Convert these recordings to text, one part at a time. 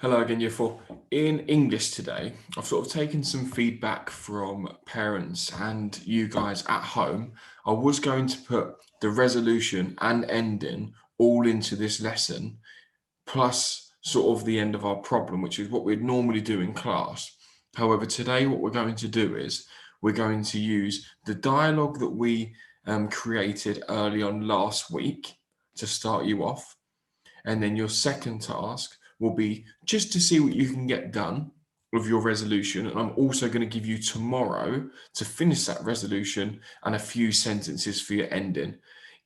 Hello again, Year 4. In English today, I've sort of taken some feedback from parents and you guys at home. I was going to put the resolution and ending all into this lesson, plus sort of the end of our problem, which is what we'd normally do in class. However, today what we're going to do is we're going to use the dialogue that we created early on last week to start you off. And then your second task will be just to see what you can get done with your resolution. And I'm also going to give you tomorrow to finish that resolution and a few sentences for your ending.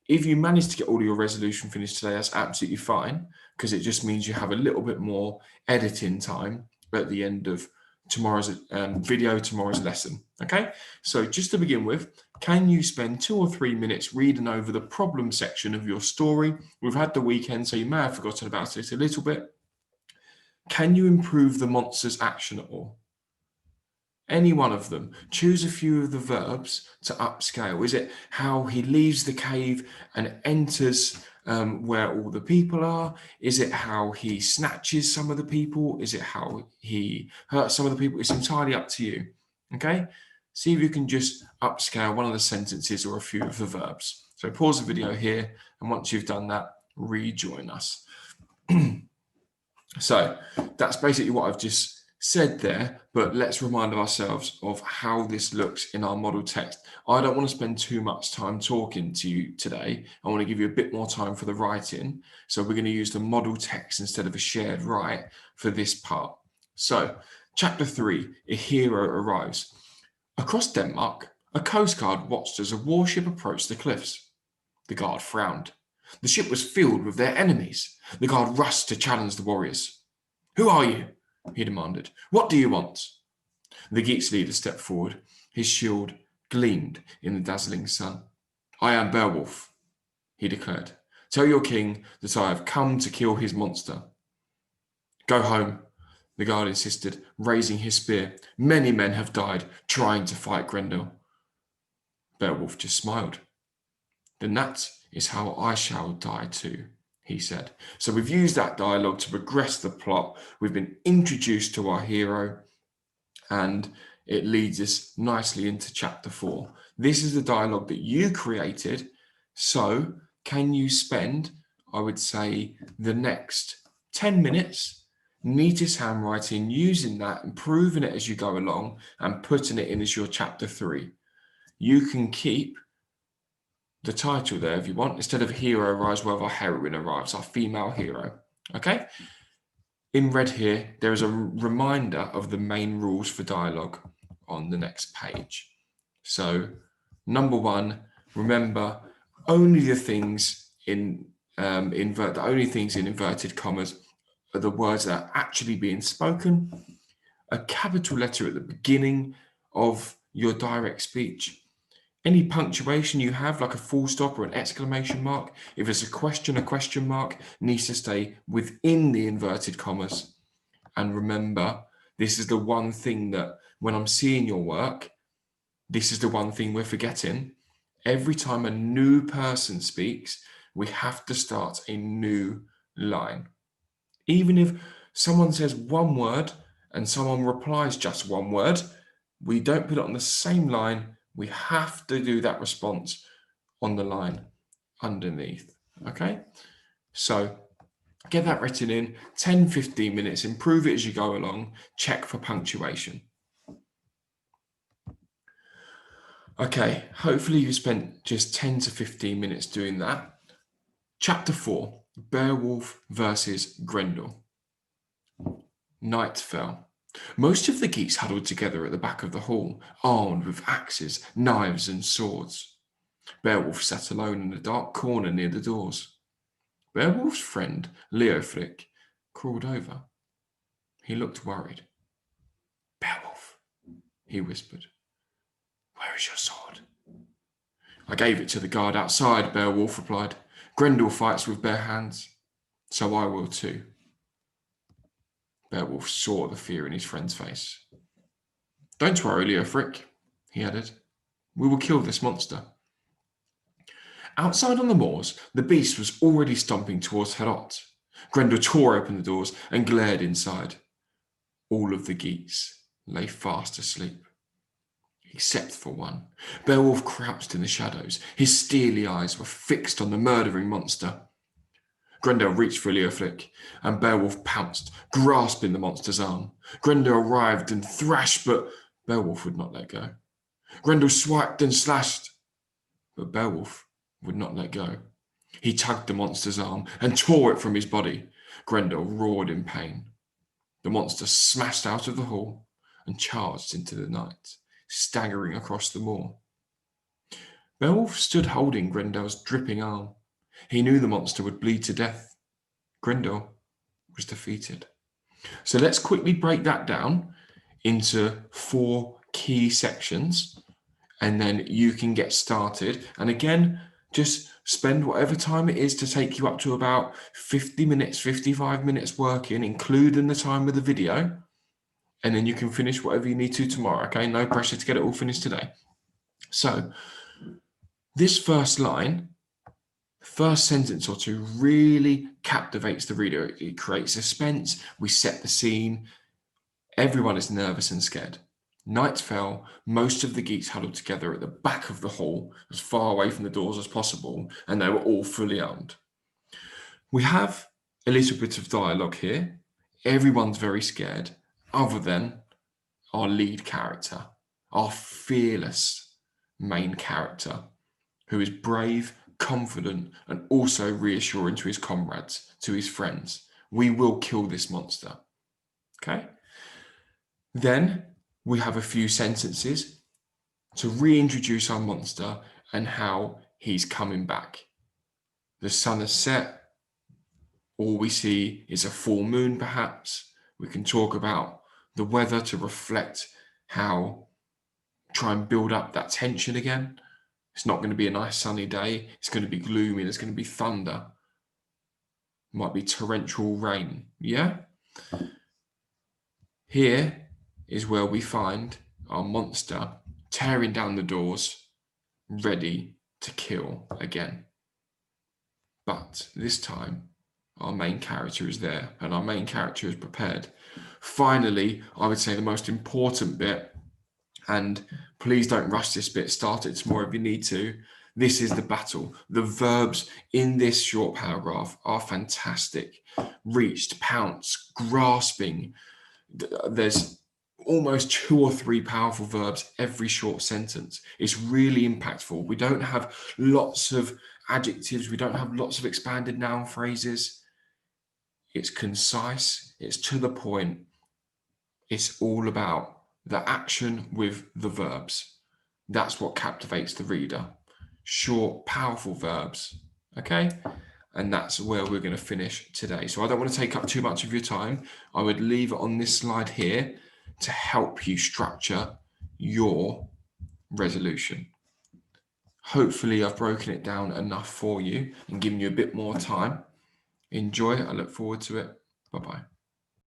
If you manage to get all of your resolution finished today, that's absolutely fine, because it just means you have a little bit more editing time at the end of tomorrow's video, tomorrow's lesson. Okay, so just to begin with, can you spend 2 or 3 minutes reading over the problem section of your story? We've had the weekend, so you may have forgotten about it a little bit. Can you improve the monster's action at all? Any one of them. Choose a few of the verbs to upscale. Is it how he leaves the cave and enters where all the people are? Is it how he snatches some of the people? Is it how he hurts some of the people? It's entirely up to you. Okay? See if you can just upscale one of the sentences or a few of the verbs. So pause the video here, and once you've done that, rejoin us. So that's basically what I've just said there, but let's remind ourselves of how this looks in our model text. I don't want to spend too much time talking to you today. I want to give you a bit more time for the writing. So we're going to use the model text instead of a shared write for this part. So chapter 3, a hero arrives. Across Denmark, a coast guard watched as a warship approached the cliffs. The guard frowned. The ship was filled with their enemies. The guard rushed to challenge the warriors. "Who are you?" he demanded. "What do you want?" The geek's leader stepped forward. His shield gleamed in the dazzling sun. "I am Beowulf," he declared. "Tell your king that I have come to kill his monster." "Go home," the guard insisted, raising his spear. "Many men have died trying to fight Grendel." Beowulf just smiled. "Then that is how I shall die too," he said. So we've used that dialogue to progress the plot. We've been introduced to our hero, and it leads us nicely into chapter 4. This is the dialogue that you created. So can you spend, I would say, the next 10 minutes, neatest handwriting, using that, improving it as you go along, and putting it in as your chapter 3. You can keep the title there if you want. Instead of hero arrives, where our heroine arrives, our female hero. Okay? In red here, there is a reminder of the main rules for dialogue on the next page. So, number 1, remember only the things in inverted commas are the words that are actually being spoken. A capital letter at the beginning of your direct speech. Any punctuation you have, like a full stop or an exclamation mark, if it's a question mark, needs to stay within the inverted commas. And remember, this is the one thing that when I'm seeing your work, this is the one thing we're forgetting. Every time a new person speaks, we have to start a new line. Even if someone says one word and someone replies just one word, we don't put it on the same line. We have to do that response on the line underneath. Okay? So get that written in 10-15 minutes, improve it as you go along, check for punctuation. Okay, hopefully you spent just 10 to 15 minutes doing that. Chapter 4, Beowulf versus Grendel. Night fell. Most of the geese huddled together at the back of the hall, armed with axes, knives, and swords. Beowulf sat alone in a dark corner near the doors. Beowulf's friend, Leofric, crawled over. He looked worried. "Beowulf," he whispered, "where is your sword?" "I gave it to the guard outside," Beowulf replied. "Grendel fights with bare hands, so I will too." Beowulf saw the fear in his friend's face. "Don't worry, Leofric," he added. "We will kill this monster." Outside on the moors, the beast was already stomping towards Herot. Grendel tore open the doors and glared inside. All of the geese lay fast asleep, except for one. Beowulf crouched in the shadows. His steely eyes were fixed on the murdering monster. Grendel reached for Leofric, and Beowulf pounced, grasping the monster's arm. Grendel writhed and thrashed, but Beowulf would not let go. Grendel swiped and slashed, but Beowulf would not let go. He tugged the monster's arm and tore it from his body. Grendel roared in pain. The monster smashed out of the hall and charged into the night, staggering across the moor. Beowulf stood holding Grendel's dripping arm. He knew the monster would bleed to death. Grendel was defeated. So let's quickly break that down into 4 key sections, and then you can get started. And again, just spend whatever time it is to take you up to about 50 minutes, 55 minutes working, including the time with the video. And then you can finish whatever you need to tomorrow, okay? No pressure to get it all finished today. So this first line, first sentence or two really captivates the reader. It creates suspense. We set the scene. Everyone is nervous and scared. Night fell. Most of the geese huddled together at the back of the hall, as far away from the doors as possible, and they were all fully armed. We have a little bit of dialogue here. Everyone's very scared, other than our lead character, our fearless main character, who is brave, confident, and also reassuring to his comrades, to his friends. We will kill this monster. Okay? Then we have a few sentences to reintroduce our monster and how he's coming back. The sun has set. All we see is a full moon, perhaps. We can talk about the weather to reflect how, try and build up that tension again. It's not going to be a nice sunny day. It's going to be gloomy. There's going to be thunder. Might be torrential rain. Yeah? Here is where we find our monster tearing down the doors, ready to kill again. But this time, our main character is there, and our main character is prepared. Finally, I would say the most important bit, and please don't rush this bit, start it tomorrow if you need to. This is the battle. The verbs in this short paragraph are fantastic. Reached, pounced, grasping. There's almost 2 or 3 powerful verbs every short sentence. It's really impactful. We don't have lots of adjectives. We don't have lots of expanded noun phrases. It's concise. It's to the point. It's all about the action with the verbs. That's what captivates the reader. Short, powerful verbs. Okay? And that's where we're going to finish today. So I don't want to take up too much of your time. I would leave it on this slide here to help you structure your resolution. Hopefully I've broken it down enough for you and given you a bit more time. Enjoy. I look forward to it. Bye-bye.